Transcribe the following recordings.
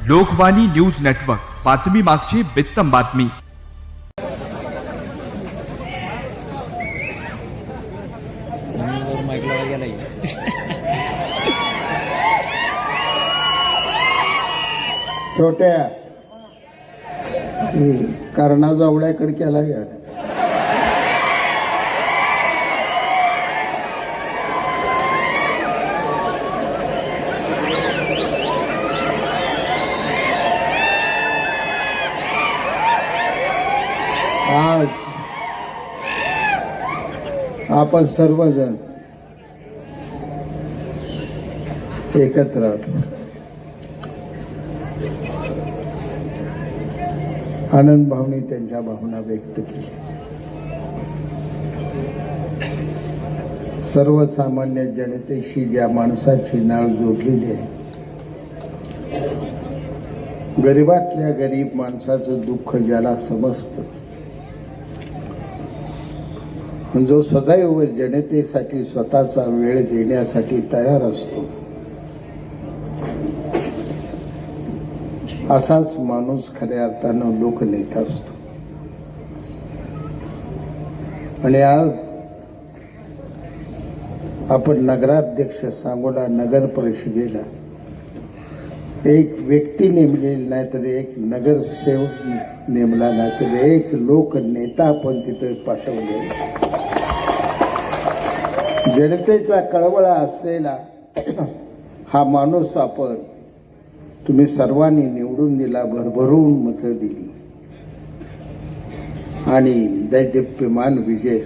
Lokvani news network, बातमी मागची बित्तम बातमी. छोट्या कर्णाजवळ्याकडे केला यार. आज आपण सर्वजण एकत्र आलो. आनंद भावने त्यांच्या भावना व्यक्त केल्या. सर्वसामान्य जनतेशी ज्या माणसाची नाळ जोडलेली आहे, गरीबातल्या गरीब माणसाचं दुःख ज्याला समजतं, जो सदैव जनतेसाठी स्वतःचा वेळ देण्यासाठी तयार असतो, असाच माणूस खऱ्या अर्थानं लोकनेता असतो. आणि आज आपण नगराध्यक्ष सांगोला नगर परिषदेला एक व्यक्ती नेमलेली नाही तर एक नगरसेवक नेमला नाही तर एक लोकनेता आपण तिथे पाठवले. जनतेचा कळवळा असलेला हा माणूस आपण तुम्ही सर्वांनी निवडून दिला, भरभरून मतं दिली आणि दैदिप्यमान विजय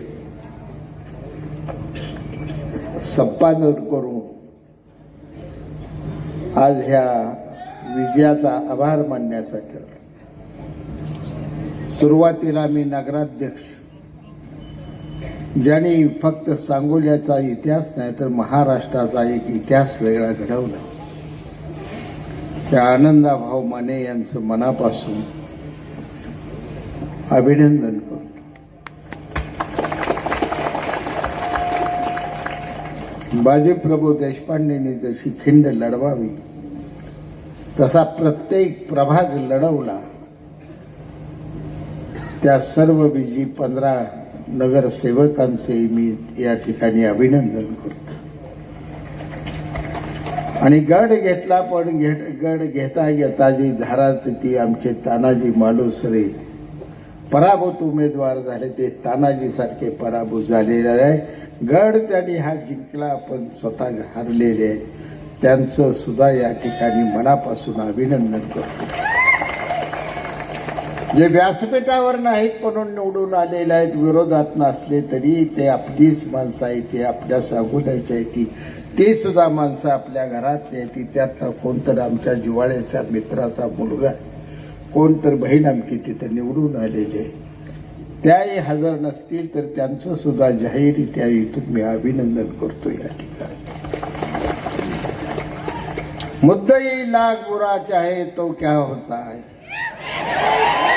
संपादन करून आज ह्या विजयाचा आभार मानण्यासाठी सुरुवातीला मी नगराध्यक्ष ज्यांनी फक्त सांगोल्याचा इतिहास नाही तर महाराष्ट्राचा एक इतिहास वेगळा घडवला, त्या आनंदाभाऊ माने यांचं मनापासून अभिनंदन करतो. बाजीप्रभू देशपांडेंनी जशी खिंड लढवावी तसा प्रत्येक प्रभाग लढवला. त्या सर्व विजी 15 नगरसेवकांचे मी या ठिकाणी अभिनंदन करतो. आणि गड घेतला, पण गड घेता घेता जी धारा ती आमचे तानाजी मालुसरे पराभूत उमेदवार झाले, ते तानाजी सारखे पराभूत झालेले आहे. गड त्यांनी हा जिंकला, पण स्वतः हारलेले आहेत. त्यांचं सुद्धा या ठिकाणी मनापासून अभिनंदन करतो. जे व्यासपीठावर नाहीत म्हणून निवडून आलेले आहेत, विरोधात नसले तरी ते आपलीच माणसं आहेत, ते आपल्या सांगोल्याची आहेत, ते सुद्धा माणसं आपल्या घरातली आहेत. त्यातला कोणतर आमच्या जिव्हाळ्याच्या मित्राचा मुलगा, कोणतर बहीण आमची तिथे निवडून आलेली आहे. त्याही हजर नसतील तर त्यांचं सुद्धा जाहीररित्या इथून मी अभिनंदन करतो. या ठिकाणी मुद्दई लाख बुरा चाहे तो क्या होता है,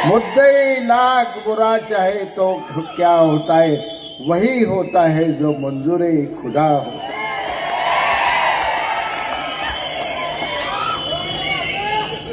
मुद्दई लाख बुरा चाहे तो क्या होता है, वही होता है जो मंजूरे खुदा होता है.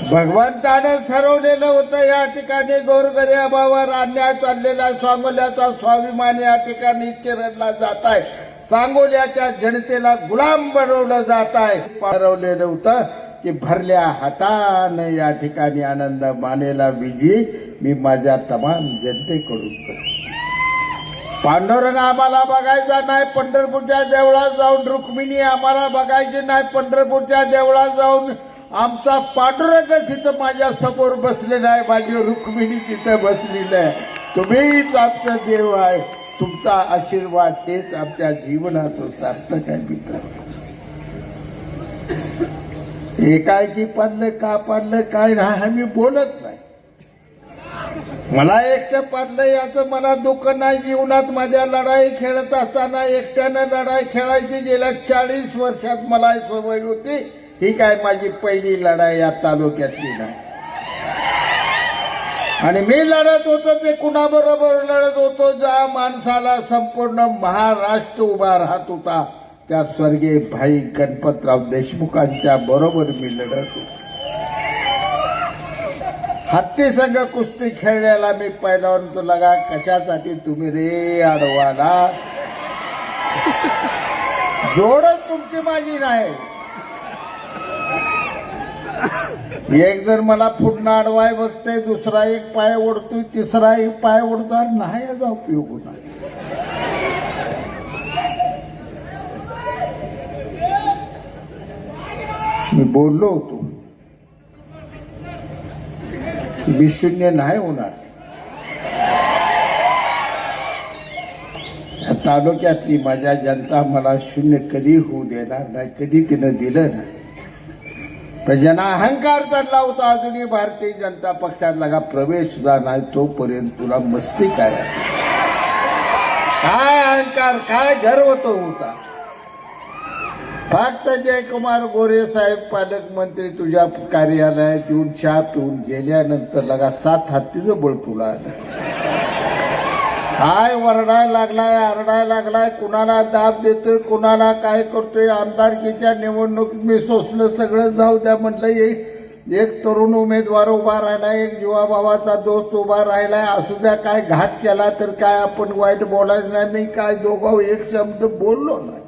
भगवंताने ठरवलेलं होतं या ठिकाणी गोरगरिबावर अन्याय चाललेला सांगोल्याचा स्वाभिमान या ठिकाणी चिरडला जात आहे. सांगोल्याच्या जनतेला गुलाम बनवलं जात आहे. ठरवलेलं होतं की भरल्या हाताने या ठिकाणी आनंद मानेला विजयी मी माझ्या तमाम जनतेकडून करतो. पांडुरंग आम्हाला बघायचा नाही, पंढरपूरच्या देवळात जाऊन रुक्मिणी आम्हाला बघायची नाही, पंढरपूरच्या देवळात जाऊन आमचा पांडुरंग तिथं माझ्या समोर बसलेला आहे, माझी रुक्मिणी तिथं बसलेली आहे. तुम्हीच आमचा देव आहे. तुमचा आशीर्वाद हेच आमच्या जीवनाचं सार्थक आहे. मित्र, एकाएकी पाडलं का पाडलं काय नाही आम्ही बोलत नाही. मला एकटं पाडलं याचं मला दुःख नाही. जीवनात माझ्या लढाई खेळत असताना एकट्यानं लढाई खेळायची गेल्या 40 वर्षात मला सवय होती. ही काय माझी पहिली लढाई या तालुक्यातली नाही. आणि मी लढत होतो ते कुणाबरोबर लढत होतो, ज्या माणसाला संपूर्ण महाराष्ट्र उभा राहत होता, त्या स्वर्गीय भाई गणपतराव देशमुखांच्या बरोबर मी लढत होतो. हत्ती संघ कुस्ती खेळण्याला मी पहिल्यावर तो लगा कशासाठी तुम्ही रे अडवाला जोडच तुमची माझी नाही. एक जण मला पुढनं अडवाय बघते, दुसरा एक पाय ओढतोय, तिसरा एक पाय ओढणार नाही, याचा उपयोग नाही. मी बोललो होतो मी शून्य नाही होणार. या तालुक्यातली माझ्या जनता मला शून्य कधी होऊ देणार नाही, कधी तिनं दिलं नाही. ज्यांना अहंकार चढला होता, अजूनही भारतीय जनता पक्षात लगा प्रवेश सुद्धा नाही, तोपर्यंत तुला मस्ती काय अहंकार काय गर्व तो होता. फक्त जयकुमार गोरे साहेब पालकमंत्री तुझ्या कार्यालयात येऊन चहा पिऊन गेल्यानंतर लगा 7 हत्तीचं बळ तुला आलं. काय वरडायला लागलाय, आरडायला लागलाय, कुणाला दाब देतोय, कुणाला काय करतोय. आमदारकीच्या निवडणुकीत मी सोसलं सगळं, जाऊ द्या म्हटलं. एक तरुण उमेदवार उभा राहिलाय, एक जीवाभावाचा दोस्त उभा राहिलाय, असू द्या. काय घात केला तर काय आपण वाईट बोलायचं नाही. मी काय दोघं एक शब्द बोललो नाही.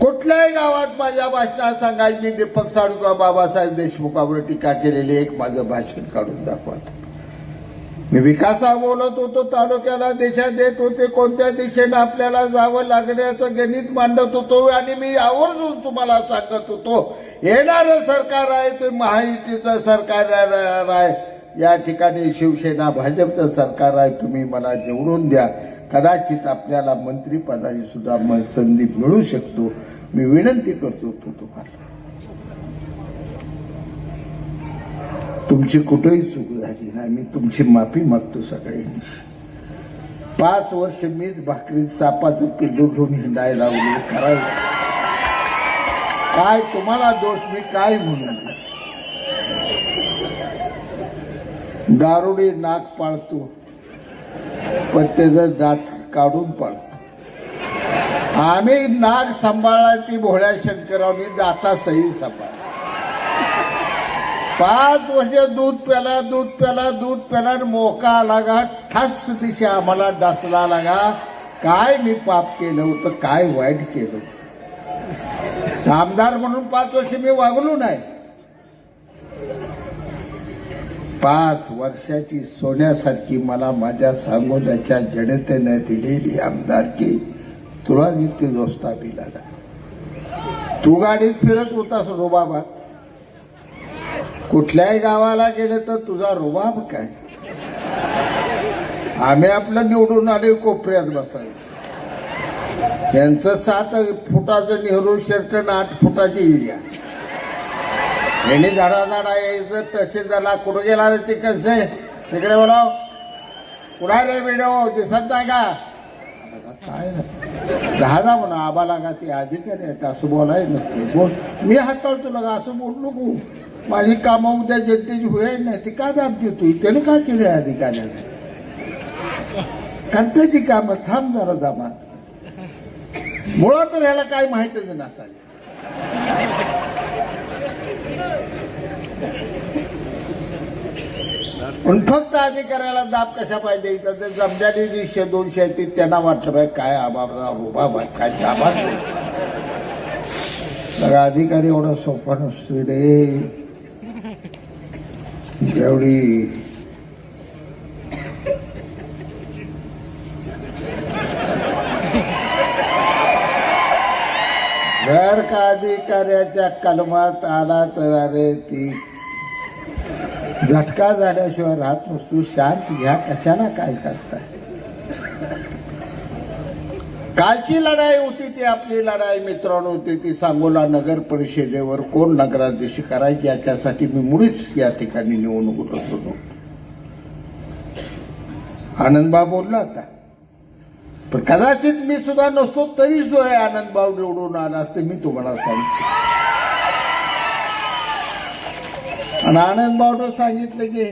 कुठल्याही गावात माझ्या भाषणात सांगायचं मी दीपक साळू किंवा बाबासाहेब देशमुखावर टीका केलेली एक माझं भाषण काढून दाखवत. मी विकासा बोलत होतो, तालुक्याला दिशा देत होते, कोणत्या दिशेने आपल्याला जावं लागण्याचं गणित मांडत होतो. आणि मी आवर्जून तुम्हाला सांगत होतो, येणारं सरकार आहे ते महायुतीचं सरकार आहे. या ठिकाणी शिवसेना भाजपचं सरकार आहे. तुम्ही मला निवडून द्या, कदाचित आपल्याला मंत्रिपदाची सुद्धा संधी मिळू शकतो. मी विनंती करतो तुम्हाला, तुमची कुठेही चूक झाली नाही, मी तुमची माफी मागतो सगळ्यांची. 5 वर्ष मीच भाकरीत सापाचं पिल्लू घेऊन हिंडायला लागलो. करायचं काय, तुम्हाला दोष मी काय म्हणून. गारुडी नाक पाळतो पण त्याचं दात काढून पाळतो. आम्ही नाग सांभाळला, ती भोळ्या शंकरावनी दाता सही सांभाळ. 5 वर्ष दूध प्याला, दूध प्याला, दूध प्याला, मोका लागा, ठस दिशा आम्हाला डासला लागा. काय मी पाप केलं होतं, काय वाईट केलं होतं. आमदार म्हणून 5 वर्ष मी वागलो नाही. 5 वर्षाची सोन्यासारखी मला माझ्या सांगोल्याच्या जनतेने दिलेली आमदारकी तुला दिसते दोस्ता लागा. तू गाडीत फिरत होतास रुबाबात, कुठल्याही गावाला गेले तर तुझा रुबाब काय. आम्ही आपलं निवडून आले कोपऱ्यात बसायचं. यांचं 7 फुटाचं नेहरू शर्ट आणि 8 फुटाची इजा. यांनी झाडा यायचं. तसे झाला कुठं गेला रे ते कसे तिकडे बोलाव, कुठा रे व्हिडिओ दिसत नाही का, काय दहा म्हणा आबा लागा, ते अधिकारी आहेत असं बोलाय नसते. बोल मी हाताळतो लागा असं बोल नको. माझी कामं उद्या जनतेची होईल नाही, ती का दाब देतोय, त्याने काय केलं अधिकाऱ्याने. करते ती कामं, थांब जरा दामात. मुळात तर ह्याला काय माहितच नसायला. पण फक्त अधिकाऱ्याला दाब कशा पाहिजे, इथं ते जमल्याने जी 100-200 आहेत त्यांना वाटलं बाय काय आबाबा रुबाब आहे, काय दाबाच नाही. अधिकारी एवढा सोपा नसतोय रे. जेवढी जर का अधिकाऱ्याच्या कलमात आला तर अरे ती झटका झाल्याशिवाय राहत नसतो. शांत घ्या, कशाला काय करताय. कालची लढाई होती ती आपली लढाई मित्रांनो होती ती सांगोला नगर परिषदेवर कोण नगराध्यक्ष करायची याच्यासाठी मी मुळीच या ठिकाणी निवडणूक होतो. आनंदभाऊ बोलला होता, पण कदाचित मी सुद्धा नसतो तरी सुद्धा आनंदभाऊ निवडून आला असते, मी तुम्हाला सांगतो. आणि आनंदभाऊनं सांगितलं की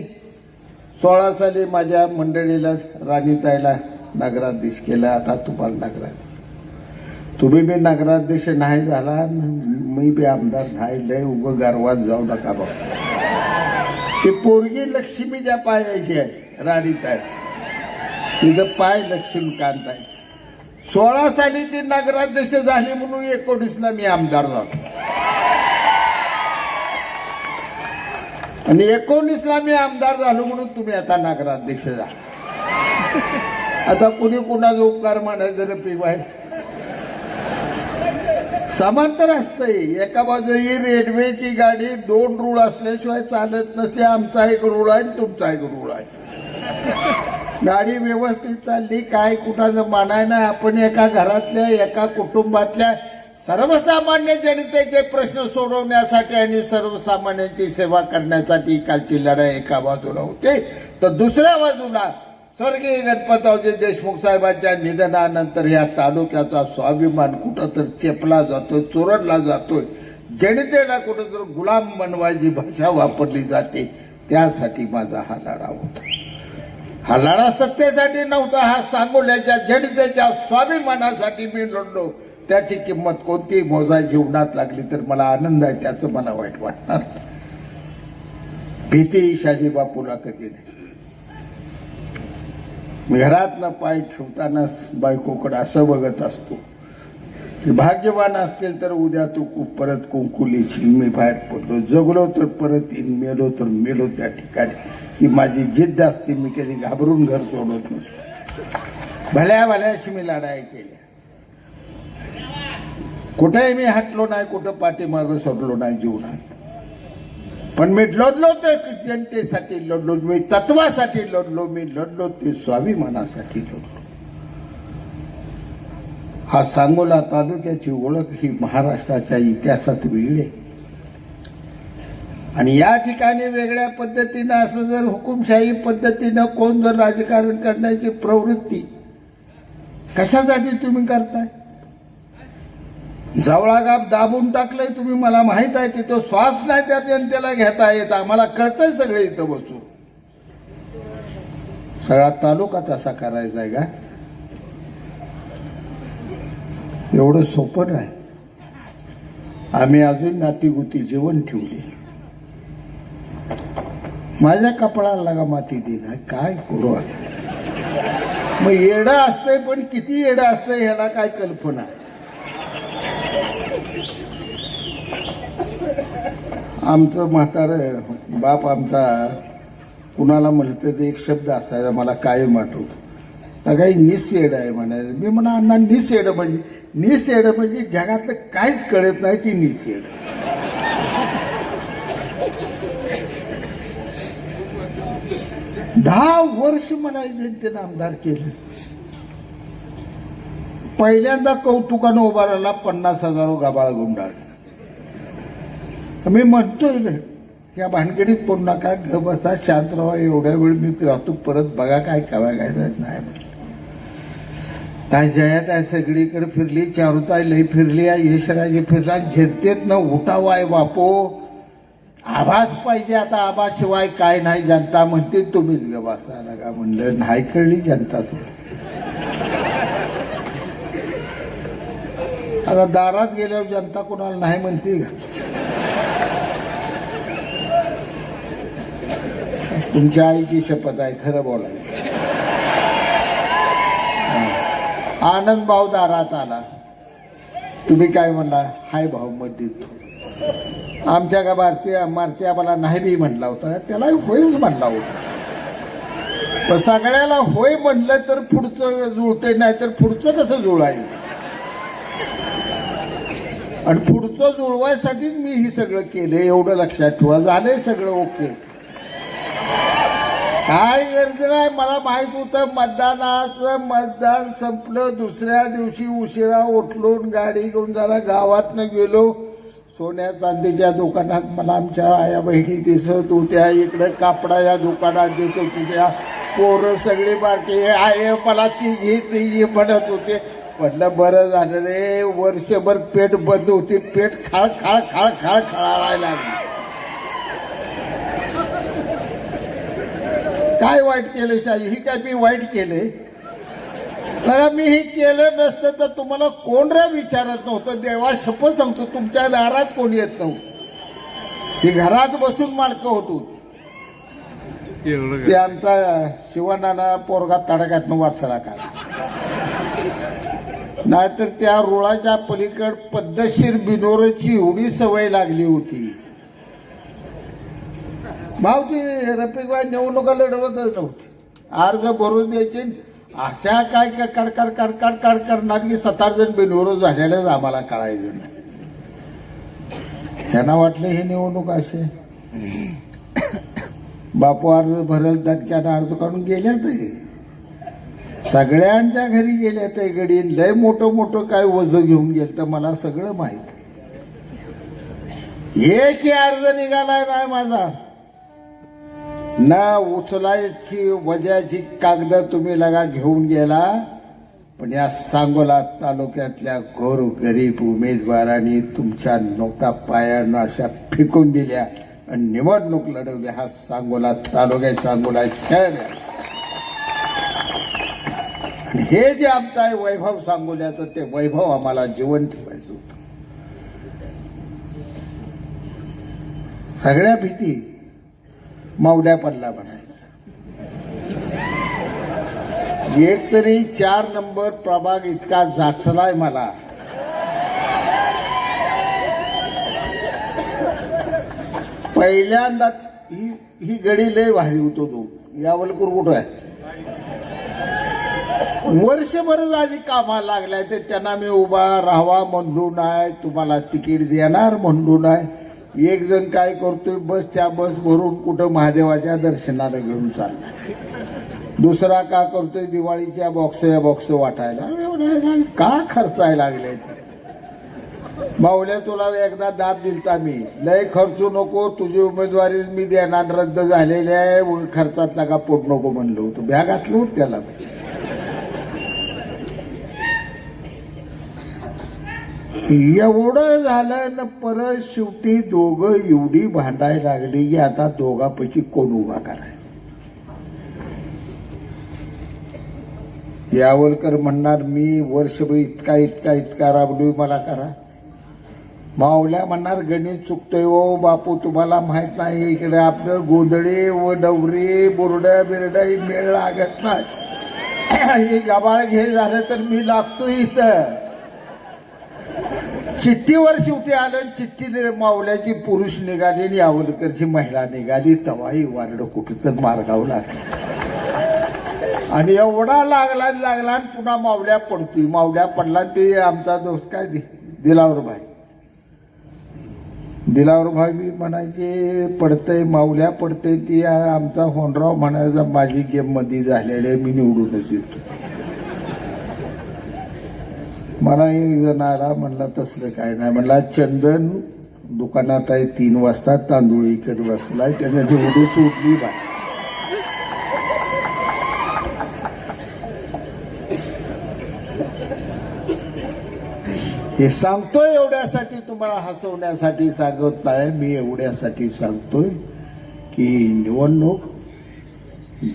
16 साली माझ्या मंडळीला राणीताईला नगराध्यक्ष केला, आता तुम्हाला नगराध्यक्ष. तुम्ही बी नगराध्यक्ष नाही झाला, मी बी आमदार नाही. लय उगं गर्वात जाऊ नका भाऊ. ती पोरगी लक्ष्मीच्या पायाची आहे, राणीत आहे. तिचं पाय लक्ष्मीकांत आहे. 16 साली ती नगराध्यक्ष झाली म्हणून 19ला मी आमदार झालो आणि 19ला मी आमदार झालो म्हणून तुम्ही आता नगराध्यक्ष झाला. आता कुणी कुणाचा उपकार मानायचं रे पिवाय. समांतर असतंय. एका बाजूला रेल्वेची गाडी 2 रूळ असल्याशिवाय चालत नसते. आमचा एक रूळ आहे आणि तुमचा एक रूळ आहे. गाडी व्यवस्थित चालली, काय कुणाचं मानाय नाही. आपण एका घरातल्या एका कुटुंबातल्या सर्वसामान्य जनतेचे प्रश्न सोडवण्यासाठी आणि सर्वसामान्यांची सेवा करण्यासाठी कालची लढाई एका बाजूला होते, तर दुसऱ्या बाजूला स्वर्गीय गणपतरावजी देशमुख साहेबांच्या निधनानंतर या तालुक्याचा स्वाभिमान कुठं तर चेपला जातोय, चोरडला जातोय. जनतेला कुठं तर गुलाम बनवायची भाषा वापरली जाते. त्यासाठी माझा हा लढा होता. हा लढा सत्तेसाठी नव्हता, हा सांगोल्याच्या जनतेच्या स्वाभिमानासाठी मी लढलो. त्याची किंमत कोणतीही मोजा जीवनात लागली तर मला आनंद आहे, त्याचं मला वाईट वाटणार. भीती शाजी बापूला कधी नाही. मी घरातनं पाय ठेवताना बायकोकडे असं बघत असतो की भाग्यवान असतील तर उद्या तू परत कुंकुलीशील. मी बाहेर पडलो, जगलो तर परत येईन, मेलो तर मेलो त्या ठिकाणी. ही माझी जिद्द असते. मी कधी घाबरून घर सोडत नसतो. भल्या भल्याशी मी लढाई केल्या. कुठेही मी हटलो नाही, कुठं पाठीमागं सोडलो नाही जीवनात. पण मी लढलो तर जनतेसाठी लढलो, मी तत्वासाठी लढलो, मी लढलो ते स्वाभिमानासाठी लढलो. हा सांगोला तालुक्याची ओळख ही महाराष्ट्राच्या इतिहासात वेगळी आहे. आणि या ठिकाणी वेगळ्या पद्धतीनं असं जर हुकुमशाही पद्धतीनं कोण जर राजकारण करण्याची प्रवृत्ती कशासाठी तुम्ही करताय? जवळागाप दाबून टाकलंय तुम्ही, मला माहित आहे. तिथं श्वास नाही त्या जनतेला घेता येत. आम्हाला कळतंय सगळे इथं बसून. सगळा तालुका तसा करायचा आहे का? एवढं सोपं नाही. आम्ही अजून नातीगुती जेवण ठेवली. माझ्या कपडाला लागा माती देणार, काय करू आता? मग येडं असतंय, पण किती येडं असतंय ह्याला काय कल्पना. आमचं म्हातारं बाप आमचा कुणाला म्हणतं ते एक शब्द असायचा मला कायम आठवतो. तर काही निसयेड आहे म्हणायचं. मी म्हणा अण्णा निसयेड म्हणजे जगातलं काहीच कळत नाही, ती निसयेड. दहा वर्ष मला जनतेनं आमदार केलं. पहिल्यांदा कौतुकानं उभा राहिला 50,000 गबाळ गुंडाळ. मी म्हणतोय ना या भानगडीत पडू नका, ग बसा, शांत राहा. एवढ्या वेळ मी राहतो, परत बघा काय करायचं नाही म्हटलं. काय जयात आहे सगळीकडे फिरली, चारुताई लई फिरली, यशराजे फिरला. जनतेत न उठावा आहे बापो. आवाज पाहिजे. आता आवाजशिवाय काय नाही. जनता म्हणते तुम्हीच ग बसा नका. म्हणलं नाही कळली जनता तुम्ही. आता दारात गेल्यावर जनता कोणाला नाही म्हणते का? तुमच्या आईची शपथ आहे, खरं बोलायचं. आनंद भाऊ दारात आला. तुम्ही काय म्हणला? हाय भाऊ मत देतो. आमच्या का मारती आम्हाला नाही बी म्हणला होता, त्याला होयच म्हणला होता. पण सगळ्याला होय म्हणलं तर पुढचं जुळतंय, नाही तर पुढचं कसं जुळायचं? आणि पुढचं जुळवायसाठीच मी हे सगळं केलं. एवढं लक्षात ठेवा. झालंय सगळं ओके. काय गरज नाही. मला माहित होतं मतदान संपलं. दुसऱ्या दिवशी उशिरा उठलो, गाडी घेऊन जरा गावातनं गेलो. सोन्या चांदीच्या दुकानात मला आमच्या आया बहिणी दिसत होत्या. इकडे कापडाच्या दुकानात दिसत होत्या. पोरं सगळी बारकी आहे मला ती घे म्हणत होते. म्हटलं बरं झालं रे. वर्षभर पेट बंद होती. पेट खाळ खाळ खाळ खाळ खळायला लागली. काय वाईट केलं शाही? ही काय मी वाईट केले? मी हे केलं नसतं तर तुम्हाला कोण रे विचारत नव्हतं. देवा शपथ सांगतो तुमच्या दारात कोण येत नव्हतं. ही घरात बसून मालकं होत होती. ते आमचा शिवनाना पोरगा तडाख्यातनं वाचला काढला, नाहीतर त्या रुळाच्या पलीकड पद्धतशीर बिनोरची एवढी सवय लागली होती. मावती रफिकबाई निवडणुका लढवतच नव्हती, अर्ज भरून द्यायचे. अशा काय कडकड कडकड कड करणार की 7-8 जण बिनविरोध झालेलंच आम्हाला कळायचं नाही. त्यांना वाटलं हे निवडणूक असे बापू अर्ज भरल दणक्यानं अर्ज काढून गेल्यात, सगळ्यांच्या घरी गेल्यात. गडी लय मोठं काय वज घेऊन गेल तर मला सगळं माहित. एकही अर्ज निघालाय नाही माझा, ना उचलायची वजाची कागद तुम्ही लगा घेऊन गेला. पण या सांगोला तालुक्यातल्या घोर गरीब उमेदवारांनी तुमच्या नोटा पायानं अशा फेकून दिल्या आणि निवडणूक लढवली. हा सांगोला तालुका, सांगोला शहर आहे. आणि हे जे आमचं आहे वैभव सांगोल्याचं, ते वैभव आम्हाला जीवन ठेवायचं होतं. सगळ्या भीती मावल्या पडला म्हणायचं. एक तरी 4 नंबर प्रभाग इतका जाचलाय मला. पहिल्यांदा ही गडी लय भारी होतो. तो यावलकर कुठं आहे, वर्षभर आधी कामाला लागलाय. ते त्यांना मी उभा राहावा म्हणलो नाही, तुम्हाला तिकीट देणार म्हणलो नाही. एक जण काय करतोय, बसच्या बस भरून कुठं महादेवाच्या दर्शनाला घेऊन चाललाय. दुसरा का करतोय, दिवाळीच्या बॉक्स वाटायला. का खर्चायला लागले? मावल्या तुला एकदा दाब दिलता मी, लय खर्चू नको, तुझी उमेदवारी मी देणार रद्द झालेली आहे, खर्चातला का पोट नको म्हणलं होतं. बॅग घातलं होत त्याला. एवढं झालं न परत शेवटी दोघं एवढी भांडायला लागली की आता दोघांपैकी कोण उभा करायचा. यावलकर म्हणणार मी वर्षभर इतका राबलोय, मला करा. मावल्या म्हणणार गणित चुकतोय हो बापू, तुम्हाला माहित नाही, इकडे आपलं गोंधळे व डवरे बोरडा बिरडा मेळ लागत नाही. हे गबाळ घे झालं तर मी लागतो इथं. चिठ्ठीवर शेवटी आलं, चिठ्ठी मावल्याची पुरुष निघाली आणि यावलकरची महिला निघाली. तवाही वारड कुठं तर मार्गावं लागलं आणि एवढा लागला आणि पुन्हा मावल्या पडतोय. मावल्या पडला ते आमचा दोस्त काय दिलावर भाई मी म्हणायचे पडतंय, मावल्या पडतंय. ती आमचा होनराव म्हणायचा माझी गेम मध्ये झालेली, मी निवडूनच येतो. मला एक जण आला, म्हणला तसलं काय नाही. म्हणला चंदन दुकानात आहे, 3 वाजता तांदूळ विकत बसलाय, त्याने निवडून सुटली बाय. हे सांगतोय एवढ्यासाठी, तुम्हाला हसवण्यासाठी सांगत नाही मी. एवढ्यासाठी सांगतोय की निवडणूक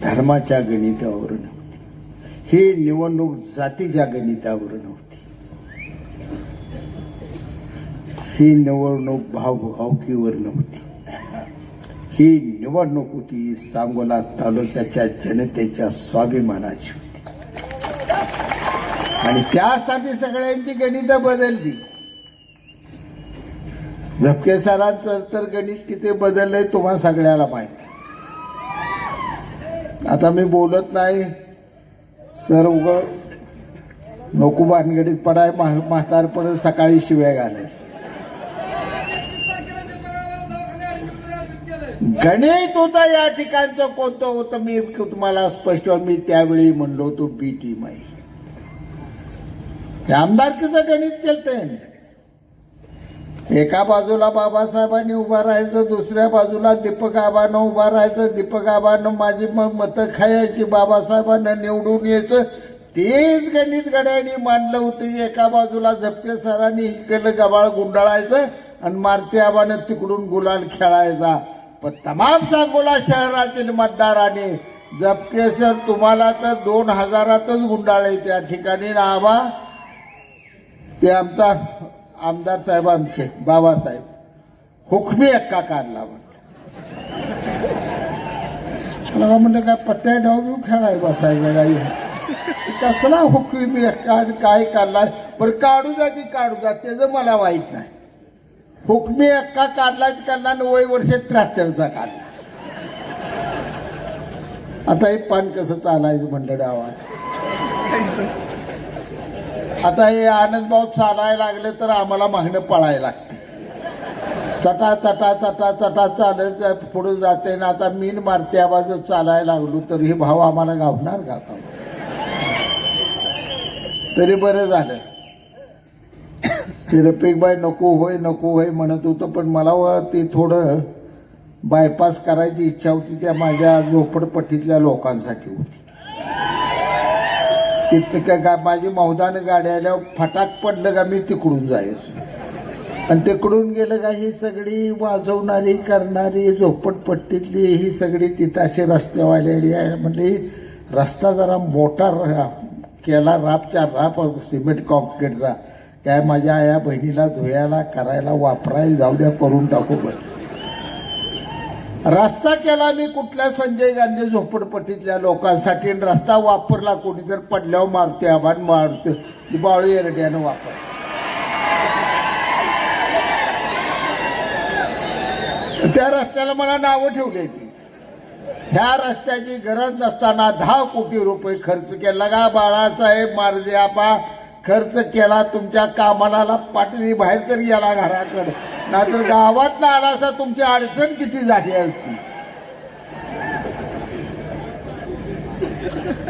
धर्माच्या गणितावर नव्हती, ही निवडणूक जातीच्या गणितावर नव्हती. ही निवडणूक भावभावकीवर नव्हती. ही निवडणूक होती सांगोला तालुक्याच्या जनतेच्या स्वाभिमानाची होती. आणि त्यासाठी सगळ्यांची गणितं बदलली. झपके सरांचं तर गणित किती बदललंय तुम्हाला सगळ्याला माहिती. आता मी बोलत नाही सर, उग नको भानगडीत पडाय, म्हातारपण सकाळी शिव्या घालाय. गणित होता या ठिकाणचं कोणतं होतं मी तुम्हाला स्पष्ट, मी त्यावेळी म्हणलो होतो बी टीम आहे. आमदारकीचं गणित केलंय. एका बाजूला बाबासाहेबांनी उभा राहायचं, दुसऱ्या बाजूला दीपक आबानं उभा राहायचं. दीपक आबानं माझी मतं खायची, बाबासाहेबांना निवडून यायचं. तेच गणित गड्यांनी मांडलं होतं. एका बाजूला झपके सरांनी इकडलं गबाळ गुंडाळायचं आणि मारुती आबानं तिकडून गुलाल खेळायचा. पण तमाम सांगोला शहरातील मतदारांनी झपके सर तुम्हाला तर 2000तच गुंडाळे त्या ठिकाणी. आबा ते आमचा आमदार साहेब, आमचे बाबासाहेब हुकमी एक्का काढला. मला का म्हणलं काय पत्त्या डाव बिव खेळाय बसायचं काही कसला हुकमी काय काढलाय बरं काढू जा की काढू जा त्याचं मला वाईट नाही. हुकमी एक्का काढला काढला 90 वर्ष 73चा काढला. आता हे पान कसं चालायचं म्हणलं डावात. आता हे आनंदभाऊ चालायला लागले तर आम्हाला मागणं पळायला लागते. चटा चटा चटा चटा चालत पुढे जाते ना. आता मीन मारते आवाज चालायला लागलो तर हे भाव आम्हाला गावणार का? तरी बरं झालं. ते रफिकबाई नको होय म्हणत होतं पण मला ते थोडं बायपास करायची इच्छा होती. त्या माझ्या झोपडपट्टीतल्या लोकांसाठी होती. तिथं का माझी मौदान गाडी आल्यावर फटाक पडलं का मी तिकडून जायचो. आणि तिकडून गेलं का ही सगळी वाजवणारी करणारी झोपडपट्टीतली ही सगळी तिथं अशी रस्त्यावालेली आहे. म्हणजे रस्ता जरा मोठा केला रापच्या राप सिमेंट कॉन्क्रीटचा. काय माझ्या आया बहिणीला धुयाला करायला वापरायला जाऊ द्या करून टाकू. रस्ता केला मी कुठल्या संजय गांधी झोपडपट्टीतल्या लोकांसाठी. रस्ता वापरला कोणी जर पडल्यावर मारते आव्हान मारते बावळी एरड्यानं वापर. त्या रस्त्याला मला नावं ठेवली ती. ह्या रस्त्याची गरज नसताना 10 कोटी रुपये खर्च केला का बाळासाहेब मारजे आपा खर्च केला. तुमच्या कामाला पाटली बाहेर तरी गेला घराकडे नाहीतर गावात ना आला असता तुमची अडचण किती झाली असती.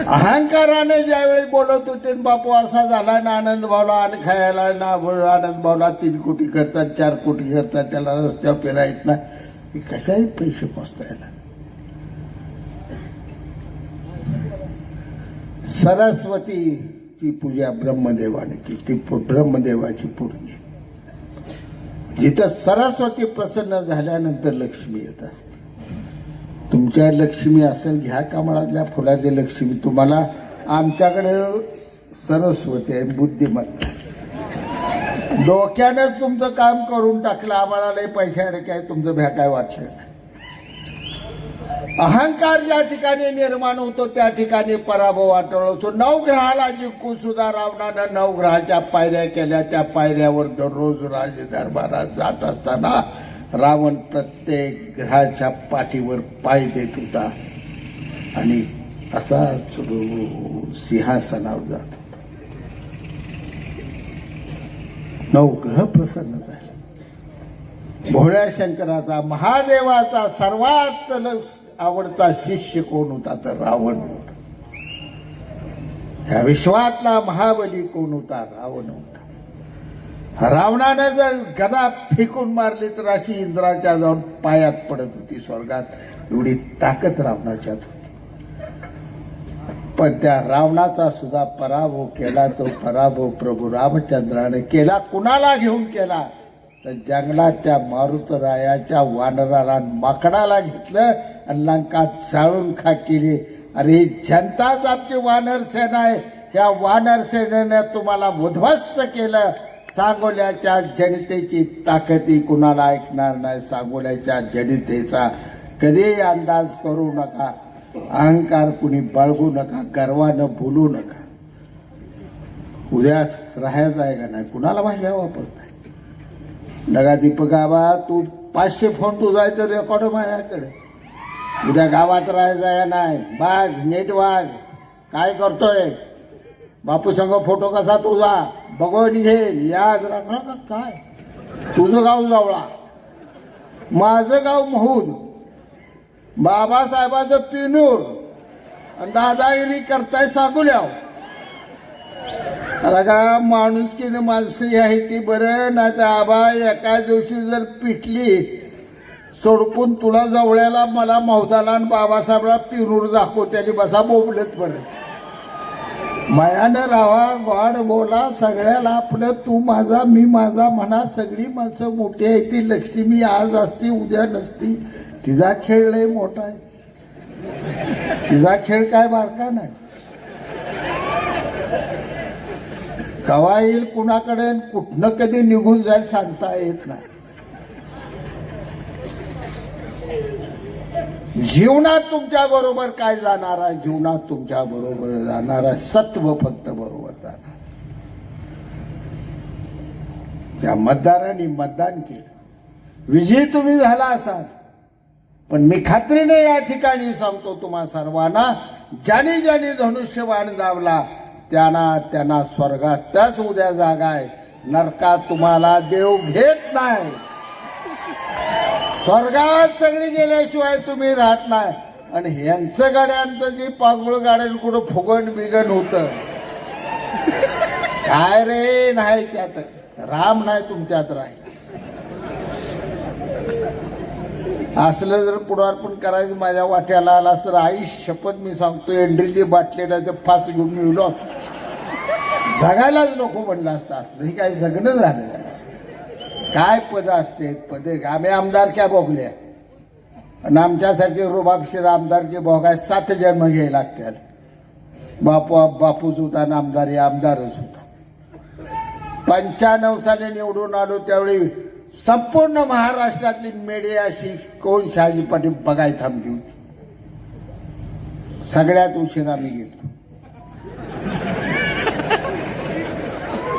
अहंकाराने ज्यावेळी बोलत होते बापू असा झाला ना आनंद भावला आणि खायला ना आनंद भावला 3 कोटी करतात 4 कोटी करतात त्याला रस्त्यावर फिरायत ना कशाही पैसे पोचतायला. सरस्वतीची पूजा ब्रह्मदेवाने केली. ती ब्रह्मदेवाची पूर्वी जिथं सरस्वती प्रसन्न झाल्यानंतर लक्ष्मी येत असते. तुमच्या लक्ष्मी असेल घ्या कमळातल्या फुलाची लक्ष्मी. तुम्हाला आमच्याकडे सरस्वती आहे बुद्धिमत्ता. डोक्यानेच तुमचं काम करून टाकलं. आम्हाला लई पैशाने काय तुमचं भ्या काय वाटलं नाही. अहंकार ज्या ठिकाणी निर्माण होतो त्या ठिकाणी पराभव आठवतो. 9 ग्रहाला जिंकून सुद्धा रावणानं 9 ग्रहाच्या पायऱ्या केल्या. त्या पायऱ्यावर दररोज राज दरबारात जात असताना रावण प्रत्येक ग्रहाच्या पाठीवर पाय देत होता आणि असा सिंहासनावर जात होता. 9 ग्रह प्रसन्न झाले. भोळ्या शंकराचा महादेवाचा सर्वात आवडता शिष्य कोण होता तर रावण होता. ह्या विश्वातला महाबली कोण होता? रावण होता. रावणाने जर गदा फेकून मारली तर अशी इंद्राच्या जाऊन पायात पडत होती स्वर्गात. एवढी ताकद रावणाच्यात होती. पण त्या रावणाचा सुद्धा पराभव केला. तो पराभव प्रभू रामचंद्राने केला. कुणाला घेऊन केला तर जंगलात त्या मारुतरायाच्या वानराला माकडाला घेतलं आणि लंका जाळून खाक केली. अरे जनताच आमची वानर सेना आहे. या वानर सेनेने तुम्हाला उद्ध्वस्त केलं. सांगोल्याच्या जनतेची ताकदी कुणाला ऐकणार नाही. सांगोल्याच्या जनतेचा कधीही अंदाज करू नका. अहंकार कुणी बाळगू नका. गर्वानं बोलू नका. उद्या राहायचं आहे का नाही कुणाला भाषा वापरताय. नगा दीपक बाबा तू 500 फोन तुझा आहे तर रेकॉर्ड माझ्याकडे. उद्या गावात राहायचं आहे नाही. बाग नीट वाघ काय करतोय बापू संग फोटो कसा तुझा बघून घेईल. याद राखला का काय. तुझं गाव जवळा माझं गाव महूद. बाबासाहेबाचं पिनूर आणि दादागिरी करताय सांगुल्याव. आता का माणुसकीने माणसं आहे ती बरं ना. त्या आबा एका दिवशी जर पिटली सोडकून तुला जवळ्याला मला मौदाला आणि बाबासाहेबला पिरूर दाखव त्याने बसा बोबलत बरं. मायानं राहा वाढ बोला सगळ्याला आपलं तू माझा मी माझा म्हणा. सगळी माणसं मोठी आहे. ती लक्ष्मी आज असती उद्या नसती. तिचा खेळ लय मोठा आहे. तिचा खेळ काय बारका नाही. कवा येईल कुणाकडे कुठनं कधी निघून जाईल सांगता येत नाही. जीवनात तुमच्या बरोबर काय जाणार आहे? जीवनात तुमच्या बरोबर जाणार आहे सत्व फक्त बरोबर जाणार. त्या मतदारांनी मतदान केलं, विजयी तुम्ही झाला असाल. पण मी खात्रीने या ठिकाणी सांगतो तुम्हा सर्वांना, ज्याने ज्याने धनुष्यबाण दावला त्यांना स्वर्गातच उद्या जागा आहे. नरकात तुम्हाला देव घेत नाही. स्वर्गात सगळी गेल्याशिवाय तुम्ही राहत नाही. आणि ह्यांचं गाड्यांचं जे पांगुळ गाड्यां कुठं फुगण बिगण होतं काय रे, नाही त्यात राम नाही तुमच्यात राहिला. असलं जर पुढारपण करायचं माझ्या वाट्याला आलास तर आई शपथ मी सांगतो एंड्रीची बाटली नाही तर फास्ट घेऊन मी उलो जगायलाच नको म्हणलं असतं. असलं हे काय जगणं झालं? काय पद असते पदे. आम्ही आमदारक्या भोगल्या आणि आमच्यासाठी रुबाबशीर आमदारकी भोगाय 7 जन्म घ्यायला लागतात. बापूच होता आणि आमदार हे आमदारच होता. 95 साली निवडून आलो त्यावेळी संपूर्ण महाराष्ट्रातली मीडिया अशी कोण शहाजी पाटील बघाय थांबली होती. सगळ्यात उशिरा मी गेलो.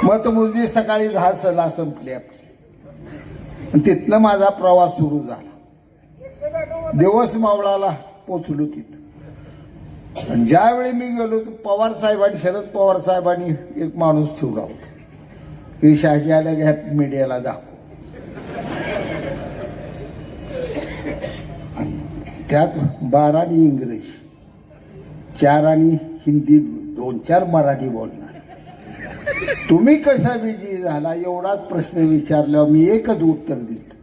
मतमोजणी सकाळी 10 संपली आपली. तिथनं माझा प्रवास सुरू झाला. दिवस मावळाला पोचलो तिथं. आणि ज्यावेळी मी गेलो तर पवार साहेबांनी, शरद पवार साहेबांनी एक माणूस ठेवला होता की शहाजी आल्या घ्या मीडियाला दाखव. त्यात 12 इंग्रजी, 4 हिंदी, 2-4 मराठी बोलणार. तुम्ही कसा विजयी झाला एवढाच प्रश्न विचारल्यावर मी एकच उत्तर दिलं.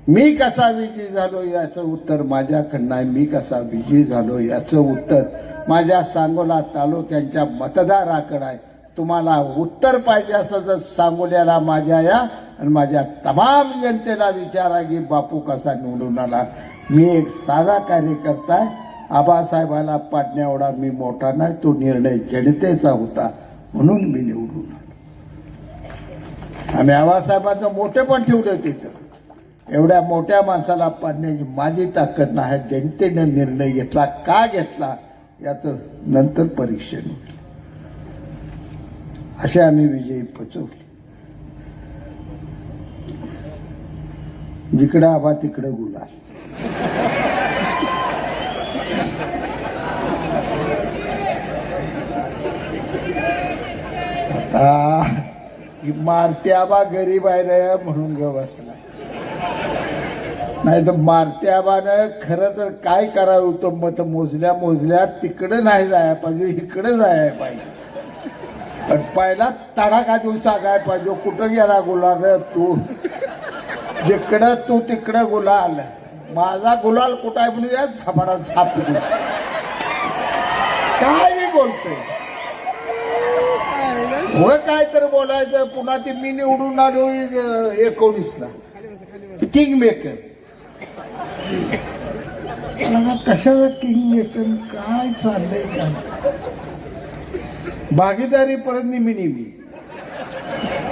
मी कसा विजयी झालो याचं उत्तर माझ्याकडनं आहे. मी कसा विजयी झालो याचं उत्तर माझ्या सांगोला तालुक्यांच्या मतदाराकडे आहे. तुम्हाला उत्तर पाहिजे असं तर सांगोल्याला माझ्या या आणि माझ्या तमाम जनतेला विचारा की बापू कसा निवडून आला. मी एक साधा कार्यकर्ता आहे. आबासाहेबाला पाडण्या एवढा मी मोठा नाही. तो निर्णय जनतेचा होता म्हणून मी निवडून आलो. आम्ही आबासाहेबांचं मोठे पण ठेवलं तिथं. एवढ्या मोठ्या माणसाला पाडण्याची माझी ताकद नाही. जनतेने निर्णय घेतला, का घेतला याचं नंतर परीक्षण होईल. असे आम्ही विजयी पचवले. जिकडं आबा तिकडं गुलाल. आता मारते आबा गरीब आहे रे म्हणून ग बसला. नाही तर मारते आबानं खरं तर काय करावं होतं, मत मोजल्या तिकडं नाही जायला पाहिजे, इकडं जायला पाहिजे. पण पहिला तडाखा देऊन सांगायला पाहिजे कुठं गेला गुलाल तू, जिकडं तू तिकडं गुलाल. माझा गुलाल कुठं आहे म्हणून छपाडा छाप. काय मी बोलतोय हो, काय तर बोलायचं. पुन्हा ते मी निवडून आलो 19ला किंग मेकर. कशाचं किंग मेकर, काय चाललंय काय. भागीदारी परत नेहमी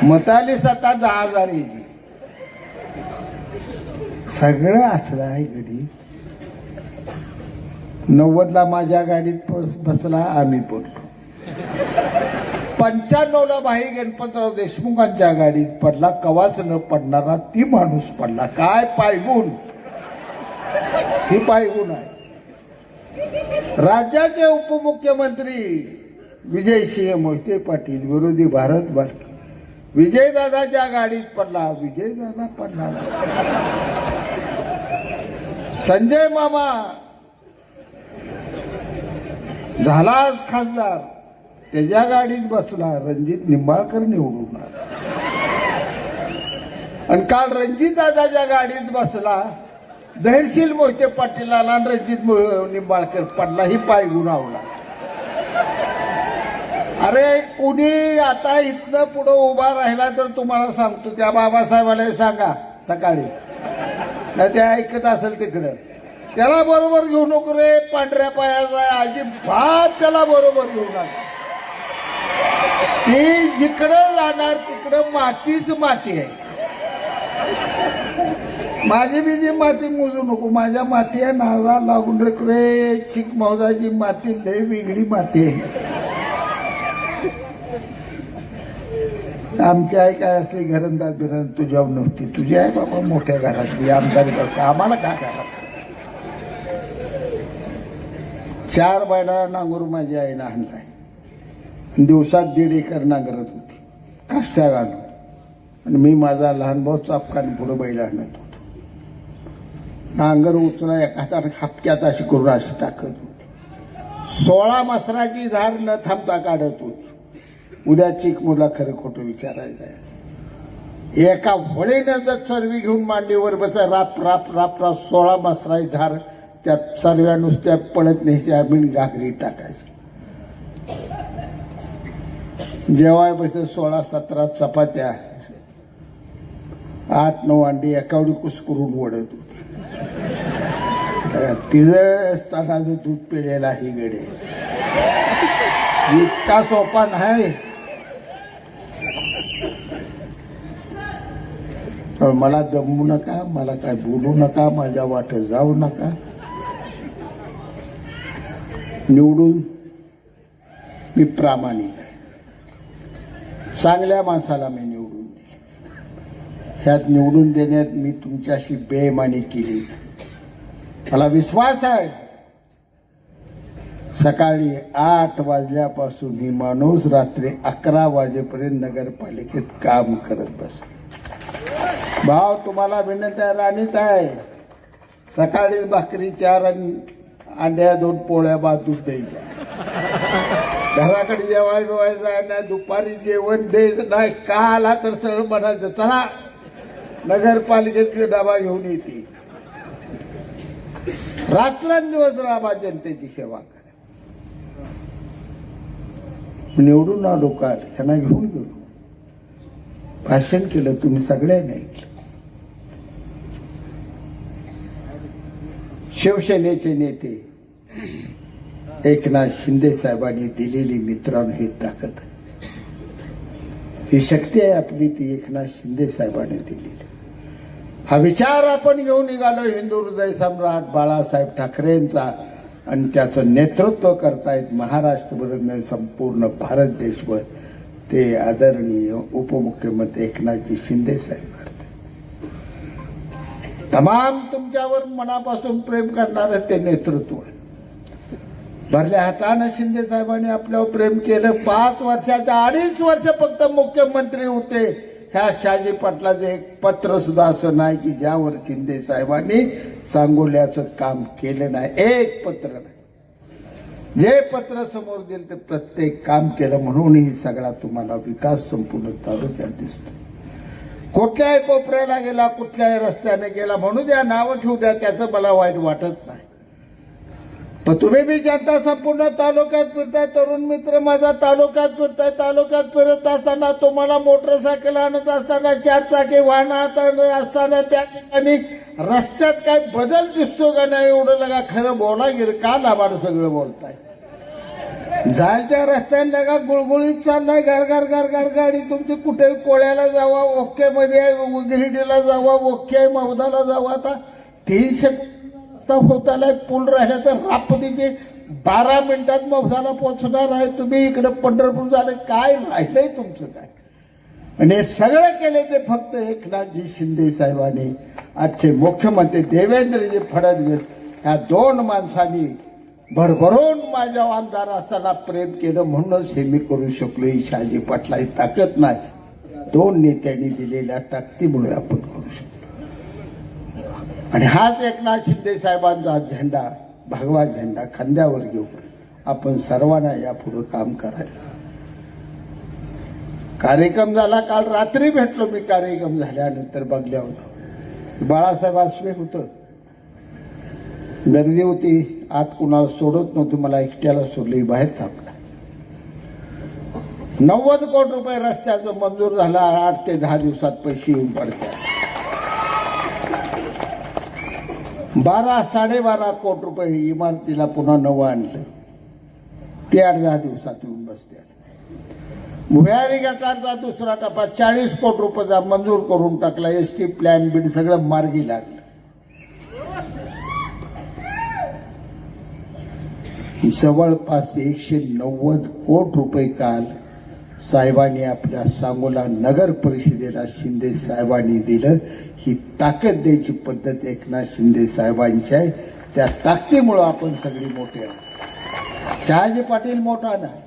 मताली 7-10 येईल. सगळं असलं आहे. गडी 90ला माझ्या गाडीत बसला, आम्ही पडलो. 95ला भाई गणपतराव देशमुखांच्या गाडीत पडला. कवाच न पडणारा ती माणूस पडला. काय पायगुण, ही पायगुण आहे. राज्याचे उपमुख्यमंत्री विजयसिंह मोहिते पाटील विरोधी भारत बारके विजयदादाच्या गाडीत पडला. विजयदादा पडला. संजय मामा झाला खासदार, त्याच्या गाडीत बसला. रणजित निंबाळकर निवडून आला. आणि काल रणजित दादाच्या गाडीत बसला धैर्यशील मोहिते पाटीलाला आणि रणजित निंबाळकर पडला. ही पायगुण आवला. अरे कुणी आता इथनं पुढं उभा राहिला तर तुम्हाला सांगतो, त्या बाबासाहेबाला सांगा सकाळी, नाही ते ऐकत असेल तिकडं, त्याला बरोबर घेऊ नको रे, पांढऱ्या पायाचा अजिबात त्याला बरोबर घेऊ नका. ती जिकडं जाणार तिकडं मातीच माती आहे. माझी बीजी माती मोजू नको. माझ्या माती आहे नारा लागून रे चिक मौजाची माती लय वेगळी माती आहे. आमची आई काय असली घरंदाज बिरंदाज तुझ्यावर नव्हती. तुझी आहे बाबा मोठ्या घरातली आमदारी करते. आम्हाला काय करा. 4 बैला नांगूर माझी आईनं आणलाय. दिवसात 1.5 एकर नांगरत होती काष्ट्या घालून. आणि मी माझा लहान भाऊ चापकाने पुढं बैल आणत होतो. नांगर उचला एका हाताने खापक्यात अशी करून अशी टाकत होती. 16 मसराची धार न थांबता काढत होती. उद्या चिकमुला खरं खोटं विचारायचं आहे. एका वळीनं जर चरवी घेऊन मांडीवर बसा राप राप राप राप 16 मसराची धार त्यात सर्व्या नुसत्या पडत न्यायच्या बिन घागरी टाकायची. जेवाय बसे 16-17 चपात्या 8-9 अंडी एकावडी कुसकरून वडत होती. तिचं स्तनाचं दूध पिलेला ही गडे इतका सोपा नाही. मला दमू नका, मला काय बोलू नका, माझ्या वाट जाऊ नका. निवडून मी प्रामाणिक आहे. चांगल्या माणसाला मी निवडून दिले. ह्यात निवडून देण्यात मी तुमच्याशी बेईमानी केली. मला विश्वास आहे सकाळी 8 वाजल्यापासून ही माणूस रात्री 11 वाजेपर्यंत नगरपालिकेत काम करत बस. भाव तुम्हाला विनंती आहे, राणीत आहे. सकाळी भाकरी 4 आणि अंड्या 2 पोळ्या बाजूस द्यायच्या. घराकडे जेवाय बिवायचं नाही. दुपारी जेवण द्यायचं नाही. का आला तर सरळ म्हणायचं चला नगरपालिकेत डबा घेऊन येते. रात्रंदिवस राबा जनतेची सेवा करा. निवडून आलो काल ह्यांना घेऊन गेलो. भाषण केलं तुम्ही सगळ्यांनी ऐकलं. शिवसेनेचे नेते एकनाथ शिंदे साहेबांनी दिलेली मित्रांनो ही ताकद ही शक्ती आहे आपली. ती एकनाथ शिंदे साहेबांनी दिलेली. हा विचार आपण घेऊन निघालो हिंदू हृदय सम्राट बाळासाहेब ठाकरेंचा. आणि त्याचं नेतृत्व करतायत महाराष्ट्रभर नाही संपूर्ण भारत देशभर ते आदरणीय उपमुख्यमंत्री एकनाथजी शिंदे साहेब करतात. तमाम तुमच्यावर मनापासून प्रेम करणारं ते नेतृत्व आहे. भरल्या हाताने शिंदे साहेबांनी आपल्यावर प्रेम केलं. 5 वर्षाच्या 2.5 वर्ष फक्त मुख्यमंत्री होते. ह्या शहाजी पाटलाचं एक पत्र सुद्धा असं नाही की ज्यावर शिंदे साहेबांनी सांगोल्याचं काम केलं नाही. एक पत्र नाही. जे पत्र समोर दिलं ते प्रत्येक काम केलं. म्हणूनही सगळा तुम्हाला विकास संपूर्ण तालुक्यात दिसतो. कुठल्याही कोपऱ्याला गेला, कुठल्याही रस्त्याने गेला, म्हणून द्या नावं ठेवू द्या, त्याचं मला वाईट वाटत नाही. पण तुम्ही बी जनता संपूर्ण तालुक्यात फिरताय. तरुण मित्र माझा तालुक्यात फिरताय. तालुक्यात फिरत असताना तुम्हाला मोटरसायकल आणत असताना 4 चाकी वाहन असताना त्या ठिकाणी रस्त्यात काय बदल दिसतो का नाही एवढं लगा खरं बोला गेलं. का लाभाड सगळं बोलताय. जायच्या त्या रस्त्याने लगा गुळगुळीत चाललाय. घर गाडी तुमची. कुठे कोळ्याला जावा ओके मध्ये, गिरडीला जावा ओके, मौदाला जावा. आता 300 होताला पूल राहिला तर रापतीचे 12 मिनिटात मौसाला पोहोचणार आहे. तुम्ही इकडे पंढरपूर झालं. काय राहिलंय तुमचं काय. आणि सगळं केले ते फक्त एकनाथजी शिंदे साहेबांनी. आजचे मुख्यमंत्री देवेंद्रजी फडणवीस ह्या 2 माणसांनी भरभरून माझ्या आमदार असताना प्रेम केलं. म्हणूनच हे मी करू शकलो. ही शहाजी पाटलाची ताकद नाही, 2 नेत्यांनी दिलेल्या ताकदीमुळे आपण करू शकलो. आणि हाच एकनाथ शिंदे साहेबांचा झेंडा, भगवा झेंडा खांद्यावर घेऊन आपण सर्वांना यापुढे काम करायचं. कार्यक्रम झाला. काल रात्री भेटलो मी. कार्यक्रम झाल्यानंतर बघल्यावर बाळासाहेब आसवे होतं. गर्दी होती. आत कुणाला सोडत नव्हतं. मला एकट्याला सोडली. बाहेर थांबला. 90 कोटी रुपये रस्त्याचं मंजूर झाला. 8 ते 10 दिवसात पैसे येऊन पडतात. 12-12.5 कोटी रुपये इमारतीला पुन्हा नवं आणलं. ते 8-10 दिवसात येऊन बसते. भुयारी गटारचा 2रा टप्पा 40 कोटी रुपयाचा मंजूर करून टाकला. ST प्लॅन बीड सगळं मार्गी लागलं. जवळपास 190 कोटी रुपये काल साहेबांनी आपल्या सांगोला नगर परिषदेला शिंदे साहेबांनी दिलं. ही ताकद द्यायची पद्धत एकनाथ शिंदे साहेबांची आहे. त्या ताकदीमुळं आपण सगळी मोठे आहोत. शहाजी पाटील मोठा नाही,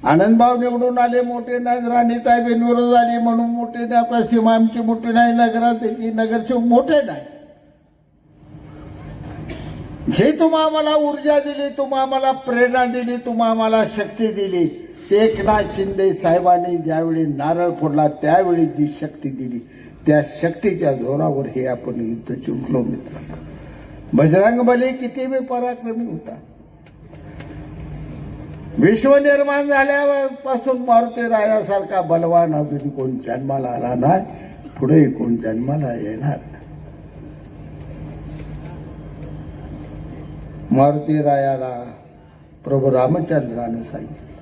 आनंदभाऊ निवडून आले मोठे नाही, राणीताई बिनविरोध झाली म्हणून मोठे नाही, आपल्या सीमा आमची मोठी नाही, नगरसेवक मोठे नाही. जे तुम्हा आम्हाला ऊर्जा दिली, तुम्हा आम्हाला प्रेरणा दिली, तुम्हा आम्हाला शक्ती दिली, ते एकनाथ शिंदे साहेबांनी ज्यावेळी नारळ फोडला त्यावेळी जी शक्ती दिली, त्या शक्तीच्या जोरावर हे आपण युद्ध जिंकलो. बजरंग बली किती बी पराक्रमी होता. विश्व निर्माण झाल्यापासून मारुती रायासारखा बलवान अजून कोण जन्माला आला नाही, पुढे कोण जन्माला येणार. मारुती रायाला प्रभू रामचंद्रानं सांगितलं,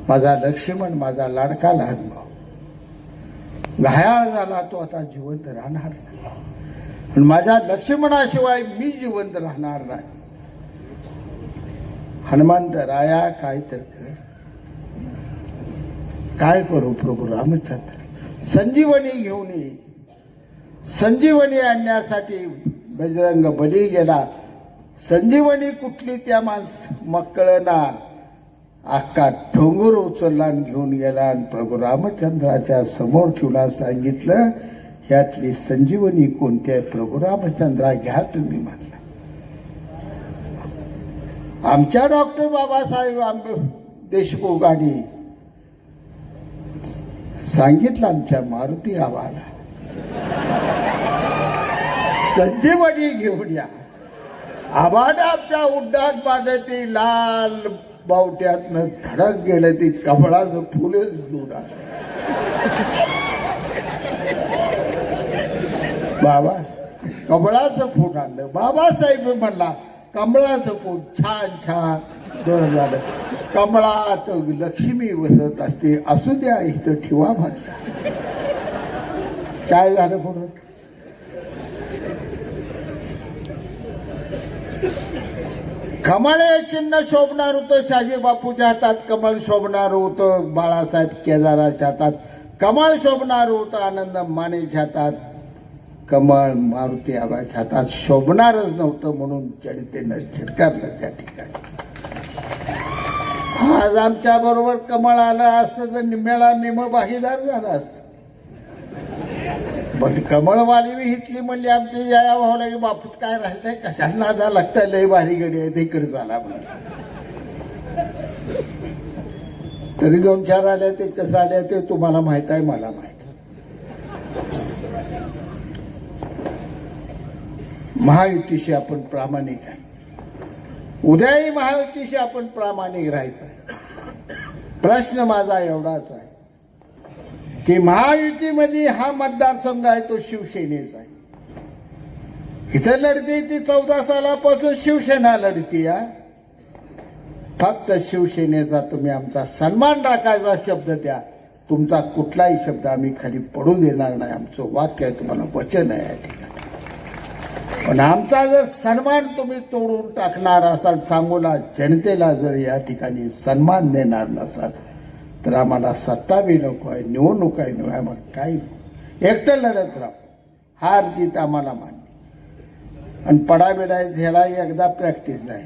माझा लक्ष्मण, माझा लाडका लहान भाऊ घायाळ झाला, तो आता जिवंत राहणार नाही. माझ्या लक्ष्मणाशिवाय मी जिवंत राहणार नाही. हनुमंत राया काय तर कर, काय करू प्रभू रामचंद्र, संजीवनी घेऊन ये. संजीवनी आणण्यासाठी बजरंग बली गेला. संजीवनी कुठली त्या मग कळना, अख्खा ठोंगूर उचलला आणि घेऊन गेला आणि प्रभू रामचंद्राच्या समोर ठेवून सांगितलं, ह्यातली संजीवनी कोणती आहे प्रभू रामचंद्रा, घ्या तुम्ही म्हणला. आमच्या डॉक्टर बाबासाहेब देशमुखांनी सांगितलं आमच्या मारुती आबाला, संजीवनी घेऊन या. आबाने आमच्या उड्डाण पाण्याची लाल बावट्यातनं धडक गेलं, ती कमळाचं फुलच घेऊन आलं. बाबा कमळाचं फूल आणलं. बाबासाहेब म्हणला, कमळाचं फूल छान छान दोन झालं. कमळात लक्ष्मी बसत असते, असू द्या इथं ठेवा म्हणला. काय झालं पुढं? कमळ हे चिन्ह शोभणार होतं. शहाजी बापूच्या हातात कमळ शोभणार होतं, बाळासाहेब केदाराच्या हातात कमळ शोभणार होतं, आनंद मानेच्या हातात कमळ मारुती आबाच्या हातात शोभणारच नव्हतं. म्हणून जनतेनं झिडकारलं त्या ठिकाणी. आज आमच्या बरोबर कमळ आलं असतं तर निम्म्याला निम भागीदार झाला असतं. पण कमळवाली बी हितली म्हणली आमची या भावला की बापूत काय राहिलंय, कशाला नादा लागताय, लय भारी गडी आहे, इकडे झाला म्हणजे. तरी 2-4 आल्या, ते कसं आल्या ते तुम्हाला माहित आहे, मला माहित. महायुतीशी आपण प्रामाणिक आहे. उद्याही महायुतीशी आपण प्रामाणिक राहायचं आहे. प्रश्न माझा एवढाच आहे की महायुतीमध्ये हा मतदारसंघ आहे तो शिवसेनेचा आहे. इथं लढती ती 14 सालापासून शिवसेना लढती आहे. फक्त शिवसेनेचा तुम्ही आमचा सन्मान राखायचा शब्द द्या. तुमचा कुठलाही शब्द आम्ही खाली पडू देणार नाही. आमचं वाक्य आहे, तुम्हाला वचन आहे या ठिकाणी. पण आमचा जर सन्मान तुम्ही तोडून टाकणार असाल, सांगोला जनतेला जर या ठिकाणी सन्मान देणार नसाल, तर आम्हाला सत्ता बी नको आहे, निवडणूक आहे नको आहे, मग काही एकटं लढत राहू. हार जीत आम्हाला मान्य. आणि पडाबिडा ह्याला एकदा प्रॅक्टिस नाही.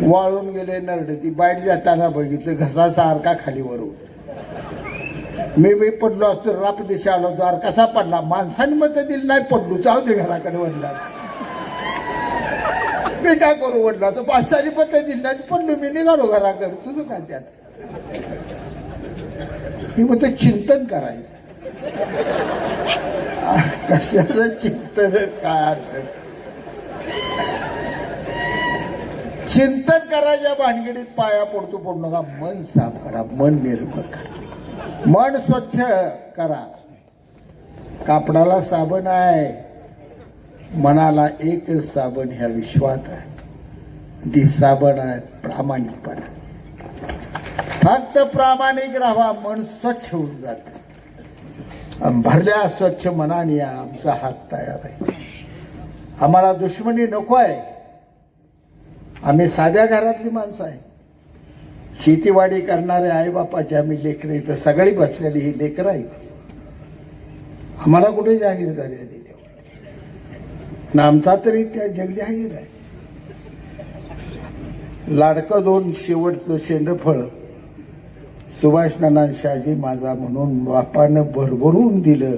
वाळून गेले नरडती, बाईट जाताना बघितलं घसा सारखा खाली वर होत. मी बी पडलो असतो, राप दिशा आलो दार कसा पडला. माणसाने मत दिली नाही, पडलो, जाऊ दे घराकडे वडला. मी काय करू, वडला तर पाचसारी मत दिली नाही, पडलो, मी निघालो घराकडे. तुझं काय त्यात? मी म्हणतो चिंतन करायचं. कशाचं चिंतन, काय अर्थ? चिंतन करायच्या भानगडीत पाया पडतो पडू नका. मन साफ करा, मन निर्मळ करा, मन स्वच्छ करा. कापडाला साबण आहे, मनाला एकच साबण ह्या विश्वात आहे. ती साबण आहे प्रामाणिकपणा. फक्त प्रामाणिक राहा, मन स्वच्छ होऊन जातं. भरल्या स्वच्छ मनाने आमचा हात तयार आहे. आम्हाला दुश्मनी नको आहे. आम्ही साध्या घरातली माणसं आहे. शेतीवाडी करणारे आईबापाची आम्ही लेकरं, इथं सगळी बसलेली ही लेकरं आहेत. आम्हाला कुठे जाहीरदारी दिली ना, आमचा तरी त्या जग जाहीर आहे. लाडकं दोन शेवटचं शेंडफळ सुभाष नाना शहाजी माझा म्हणून बापानं भरभरून दिलं.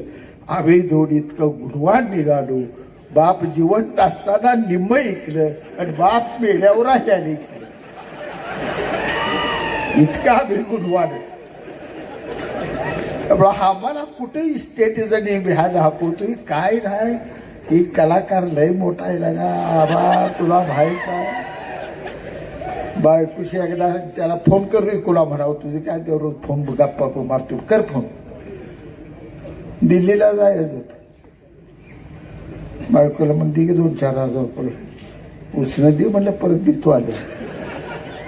आम्ही दोन इतकं गुणवान निघालो. बाप जिवंत असताना निम्म ऐकलं आणि बाप मेल्यावर आल्याने ऐकलं. इतका आम्ही गुणवान. आम्हाला कुठे इस्टेटीचं भ्या दाखवतोय काय नाही. ही कलाकार लय मोठा आहे लगा. आबा तुला माहित नाही. बायकोशी एकदा त्याला फोन कर तुला म्हणावं तुझे काय ते रोज फोन गप्पा मारतो कर फोन. दिल्लीला जायचं होतं. बायकोला म्हणते की 2-4 हजार रुपये उसनं दे म्हणलं. परत देतो आलं.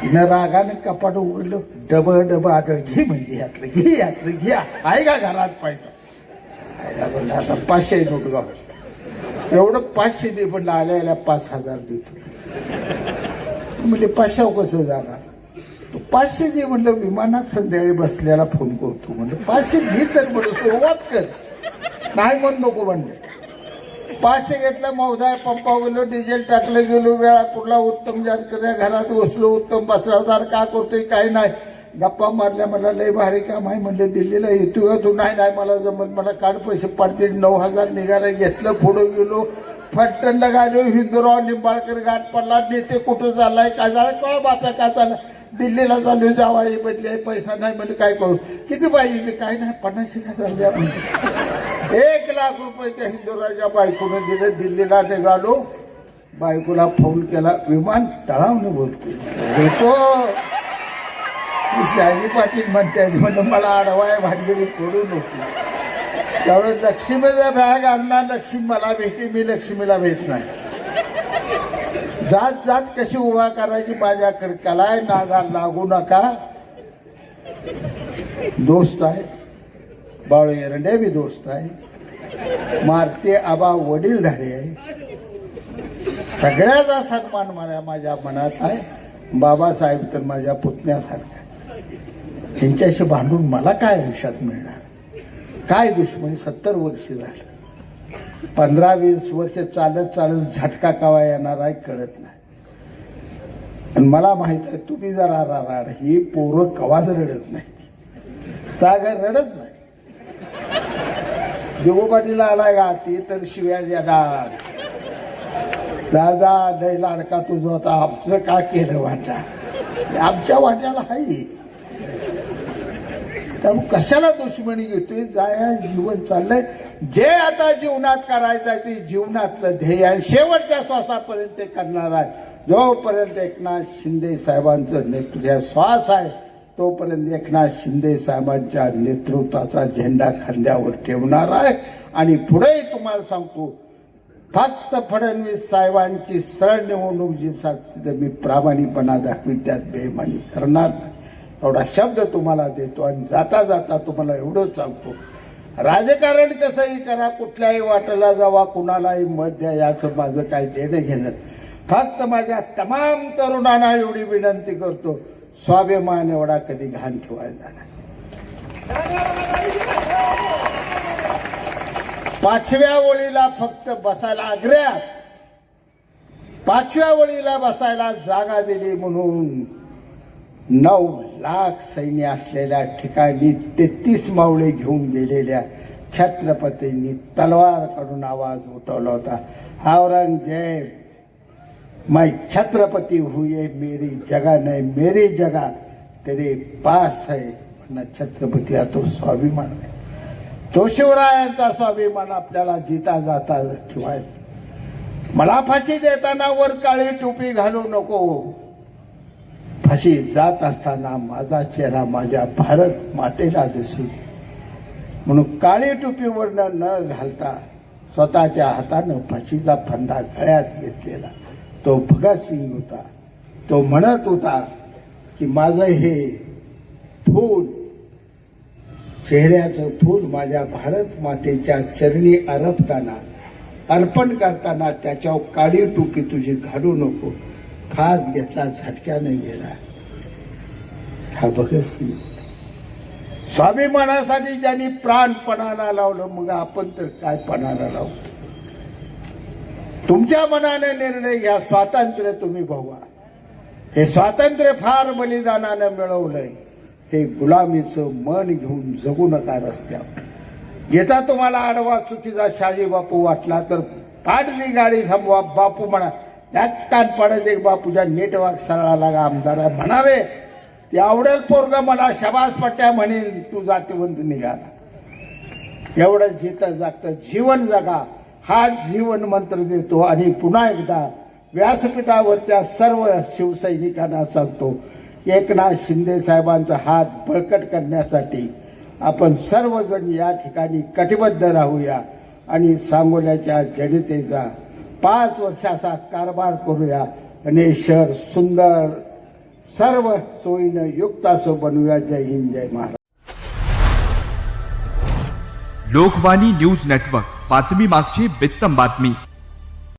तिनं रागाने कपाट उघडलं. डबं आदळ घे म्हणजे यातलं घे यातलं घ्या आहे का घरात पैसा. आयला म्हणलं आता 500 नोट गाव एवढं 500 दे म्हणलं. आल्या 5,000 देतो म्हणजे 500 कसं जाणार. 500 दे म्हणलं. विमानात संध्याकाळी बसल्याला फोन करतो म्हणलं. 500 दे तर म्हणलं सुरुवात कर. नाही म्हण नको म्हणलं. 500 घेतलं. मौदा पंपा गेलो. डिझेल टाकलं गेलो. वेळापूरला उत्तम जानकर घरात बसलो. उत्तम बसलादार का करतोय काय नाही. गप्पा मारल्या. मला लय भारी काम आहे म्हणले. दिल्लीला येतो तू. नाही मला जमत. मला काढ पैसे पाडते. 9,000 निघायला घेतलं. पुढं गेलो. फट्टणला गालो. हिंदूराव निंबाळकर घाट पडला. नेते कुठं चाललाय काय झालं कळ बाप्या काय चाललं. दिल्लीला चालू जावा हे बदली आहे. पैसा नाही म्हणजे काय करू. किती पाहिजे काय नाही 50,000 द्या म्हणजे 1 लाख रुपये त्या हिंदूरावच्या बायकोनं दिलं. दिल्लीला निघालो. बायकोला फोन केला. विमान तळावने बोलतोय. देतो शहाजी पाटील म्हणते म्हणलं मला आडवाय भानगडी पडू नको. त्यावेळेस लक्ष्मीचा बॅग आणला. लक्ष्मी मला भेटते. मी लक्ष्मीला भेट नाही. जात जात कशी उभा करायची माझ्याकडे कलाय. नागा लागू नका. दोस्त आहे. बाळू एरंडे बी दोस्त आहे. मारते आबा वडीलधारी आहे. सगळ्याचा सन्मान माझ्या मनात आहे. बाबासाहेब तर माझ्या पुतण्यासारखा. त्यांच्याशी भांडून मला काय आयुष्यात मिळणार. काय दुश्मनी. 70 वर्ष झालं. 15-20 वर्ष चालत झटका कावा येणार आहे कळत नाही. आणि मला माहित आहे तुम्ही जरा राड ही पोरं कवाच रडत नाही. सागर रडत नाही. देवो पाटील आलाय का ते तर शिव्या देणार. दादा लय लाडका तुझं होता. आमचं का केलं वाटा. आमच्या वाट्याला आहे. त्यामुळे कशाला दुश्मनी घेतोय. जाया जीवन चाललंय. जे आता जीवनात करायचं आहे ते जीवनातलं ध्येय आहे. शेवटच्या श्वासापर्यंत ते करणार आहे. जोपर्यंत एकनाथ शिंदे साहेबांचं नेतृत्व श्वास आहे तोपर्यंत एकनाथ शिंदे साहेबांच्या नेतृत्वाचा झेंडा खांद्यावर ठेवणार आहे. आणि पुढेही तुम्हाला सांगतो फक्त फडणवीस साहेबांची सरळ निवडणूक जी साधते मी प्रामाणिकपणा दाखवीन. त्यात बेईमानी करणार नाही. एवढा शब्द तुम्हाला देतो. आणि जाता जाता तुम्हाला एवढंच सांगतो राजकारण कसंही करा. कुठल्याही वाटेला जावा. कुणालाही मत द्या. याचं माझं काही देणं घेणं. फक्त माझ्या तमाम तरुणांना एवढी विनंती करतो स्वाभिमान एवढा कधी घाण ठेवायचा नाही. 5व्या ओळीला फक्त बसायला आग्र्यात 5व्या ओळीला बसायला जागा दिली म्हणून 9 लाख सैन्य असलेल्या ठिकाणी 33 मावळे घेऊन गेलेल्या छत्रपतींनी तलवार काढून आवाज उठवला होता. औरंगजेब मैं छत्रपती हुए मेरी जगह नहीं मेरी जगह तेरे पास है. छत्रपती हा तो स्वाभिमान आहे. तो शिवरायांचा स्वाभिमान आपल्याला जिता जाता ठेवायचा. मला फाशी देताना वर काळी टोपी घालू नको. फाशी जात असताना माझा चेहरा माझ्या भारत मातेला दिसू दे म्हणून काळी टोपीवर न घालता स्वतःच्या हातानं फाशीचा फंदा गळ्यात घेतलेला तो भगतसिंग होता. तो म्हणत होता की माझं हे फूल चेहऱ्याचं फूल माझ्या भारत मातेच्या चरणी अर्पताना अर्पण करताना त्याच्यावर काळी टुकी तुझी घालू नको. फास घेतला झटक्याने गेला. हा भगतसिंग स्वाभिमानासाठी ज्यांनी प्राण पणाला लावलं, मग आपण तर काय पणाला लावतो. तुमच्या मनाने निर्णय घ्या. स्वातंत्र्य तुम्ही भोगा. हे स्वातंत्र्य फार बलिदानानं मिळवलंय. हे गुलामीचं मन घेऊन जगू नका रस्त्यावर. जेथा तुम्हाला आडवा चुकीचा शाही बापू वाटला तर पाडली गाडी थांबवा. बापू म्हणा त्यात कान पडत एक बापूच्या नेटवर्क सरळा लागा आमदार म्हणावे ते आवडेल पोरग मला शबास पट्ट्या म्हणेल तू जातीवंत निघाला. एवढं जिथं जागतं जीवन जगा हा जीवन मंत्र देतो. आणि पुन्हा एकदा व्यासपीठावरच्या सर्व शिवसैनिकांना सांगतो, एकनाथ शिंदे साहेबांचा हात बळकट करण्यासाठी आपण सर्वजण या ठिकाणी कटिबद्ध राहूया आणि सांगोल्याच्या जनतेचा 5 वर्षाचा कारभार करूया आणि हे शहर सुंदर सर्व सोयीनं युक्त असं बनवूया. जय हिंद, जय महाराष्ट्र. लोकवाणी न्यूज नेटवर्क, बातमी मागची बित्तम बातमी.